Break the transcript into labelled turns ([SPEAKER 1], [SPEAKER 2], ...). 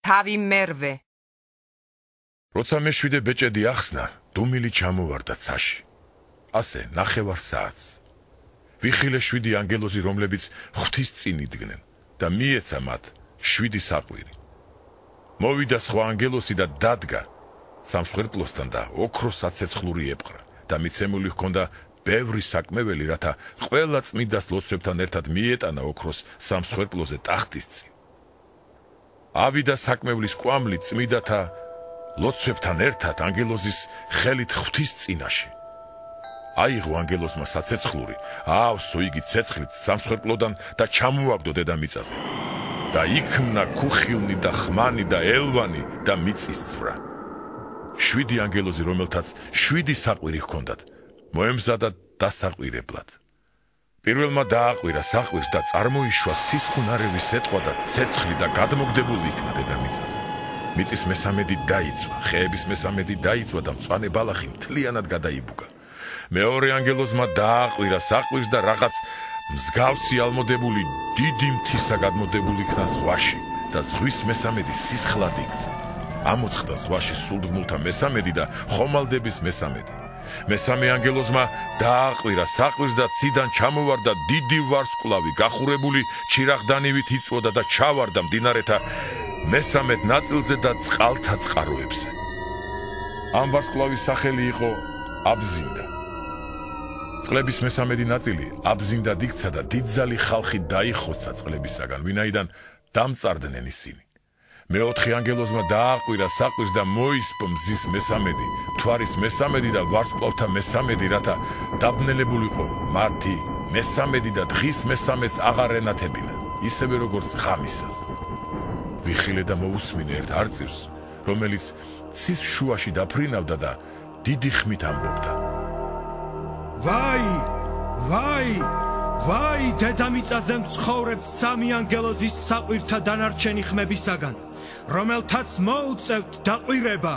[SPEAKER 1] თავი მერვე.
[SPEAKER 2] როცა მეშვიდე ბეჭედი ახსნა, დუმილი ჩამოვარდა ცაში. ასე ნახევარ საათს. ვიხილე 7 ანგელოზი, რომლებიც ღვთის წინ იდგნენ და მიეცა მათ 7 საყვირი. მოვიდა სხვა ანგელოზი და დადგა სამსხვერპლოსთან და ოქროს საცეცხლური ეპყრა და მიცემული ჰქონდა ბევრი საკმეველი, რათა ყველა წმიდას ლოცვებთან ერთად მიეტანა ოქროს სამსხვერპლოზე ტახტის წინ. ავიდა საკმევლის კვამლი წმიდათა ლოცვებთან ერთად ანგელოზის ხელით ღვთის წინაში. აიღო ანგელოზმა საცეცხლური, აავსო იგი ცეცხლით სამსხვერპლოდან და ჩამოაგდო დედამიწაზე. და იქმნა ქუხილნი და ხმანი და ელვანი და მიწის ცვრა. 7 ანგელოზი, რომელთაც 7 საყვირი ჰქონდათ, მოემზადა დასაყვირებლად. პირველმა დააყვირა საყვირს და წარმოიშვა სისხლნარევი სეტყვა და ცეცხლი და გადმოგდებული იქნა დედამიწაზე. მიწის მესამედი დაიწვა, ხეების მესამედი დაიწვა და მწვანე ბალახი მთლიანად გადაიბუგა. მეორე ანგელოზმა დააყვირა საყვირს და რაღაც მსგავსი ალმოდებული დიდი მთისა გადმოდებულ იქნა ზღვაში და ზღვის მესამედი სისხლად იქცა. ამოწყდა ზღვაში სულდგმულთა მესამედი და ხომალდების მესამედი. მესამე ანგელოზმა დააყვირა საყვირს და ციდან ჩამოვარდა დიდი ვარსკვლავი, გახურებული ჩირაღდანივით იწვოდა და ჩავარდა მდინარეთა მესამედ ნაწილზე და წყალთა წყაროებზე. ამ ვარსკვლავის სახელი იყო აბზინდა. წყლების მესამედი ნაწილი აბზინდად იქცა და დიდძალი ხალხი დაიხოცა წყლებისაგან, ვინაიდან დამწარდნენ ისინი. მეოთხე ანგელოზმა დააყვირა საყვირს და მოისპო მზის მესამედი, მთვარის მესამედი და ვარსკვლავთა მესამედი, რათა დაბნელებულიყო მათი მესამედი და დღის მესამედს აღარ ენათებინა, ისევე როგორც ღამისას. ვიხილე და მოусმინე ერთ არწივს, რომელიც ცის შუაში დაფრინავდა და დიდი ხმით ამბობდა:
[SPEAKER 3] ვაი, ვაი, ვაი, დედამიწაზე მცხოვრებთ 3 ანგელოზის საყვირთა დანარჩენი ხმებისაგან, რომელთაც მოუწევთ დაყვირება.